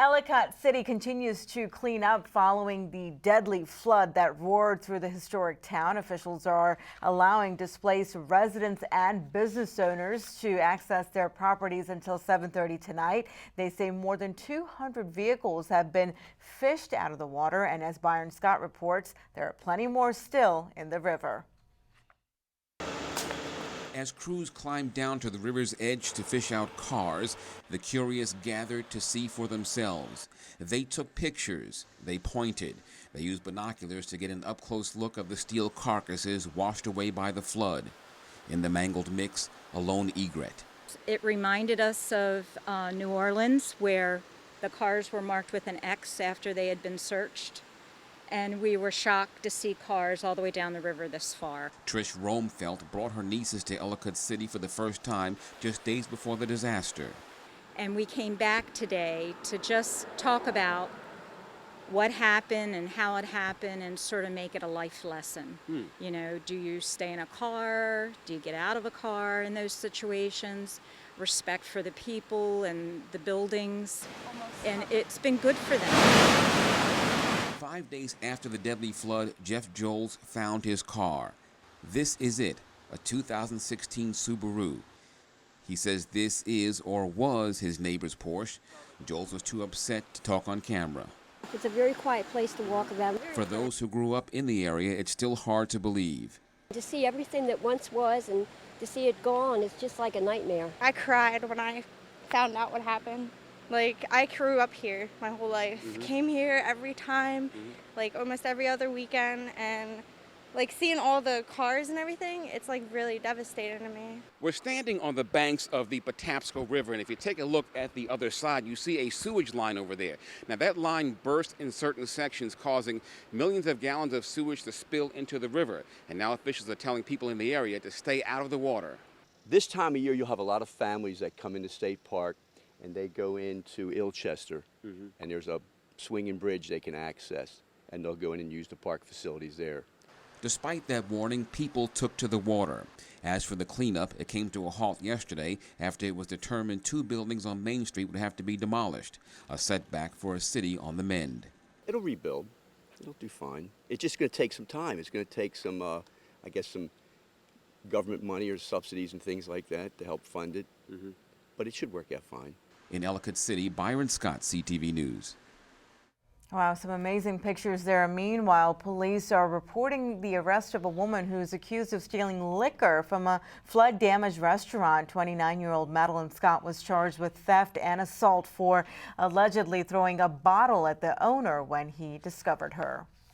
Ellicott City continues to clean up following the deadly flood that roared through the historic town. Officials are allowing displaced residents and business owners to access their properties until 7:30 tonight. They say more than 200 vehicles have been fished out of the water, and as Byron Scott reports, there are plenty more still in the river. As crews climbed down to the river's edge to fish out cars, the curious gathered to see for themselves. They took pictures, they pointed, they used binoculars to get an up-close look of the steel carcasses washed away by the flood. In the mangled mix, a lone egret. It reminded us of New Orleans, where the cars were marked with an X after they had been searched. And we were shocked to see cars all the way down the river this far. Trish Romefelt brought her nieces to Ellicott City for the first time just days before the disaster. And we came back today to just talk about what happened and how it happened and sort of make it a life lesson. You know, do you stay in a car? Do you get out of a car in those situations? Respect for the people and the buildings. And it's been good for them. 5 days after the deadly flood, Jeff Joles found his car. This is it, a 2016 Subaru. He says this is or was his neighbor's Porsche. Joles was too upset to talk on camera. It's a very quiet place to walk around. For those who grew up in the area, it's still hard to believe. To see everything that once was and to see it gone, it's just like a nightmare. I cried when I found out what happened. Like, I grew up here my whole life. Came here every time, like almost every other weekend, and like seeing all the cars and everything, it's like really devastating to me. We're standing on the banks of the Patapsco River, and if you take a look at the other side, you see a sewage line over there. Now, that line burst in certain sections, causing millions of gallons of sewage to spill into the river. And now officials are telling people in the area to stay out of the water. This time of year, you'll have a lot of families that come into State Park and they go into Ilchester, and there's a swinging bridge they can access, and they'll go in and use the park facilities there. Despite that warning, people took to the water. As for the cleanup, it came to a halt yesterday after it was determined 2 buildings on Main Street would have to be demolished, a setback for a city on the mend. It'll rebuild. It'll do fine. It's just going to take some time. It's going to take some, I guess, some government money or subsidies and things like that to help fund it, but it should work out fine. In Ellicott City, Byron Scott, CTV News. Wow, some amazing pictures there. Meanwhile, police are reporting the arrest of a woman who's accused of stealing liquor from a flood-damaged restaurant. 29-year-old Madeline Scott was charged with theft and assault for allegedly throwing a bottle at the owner when he discovered her.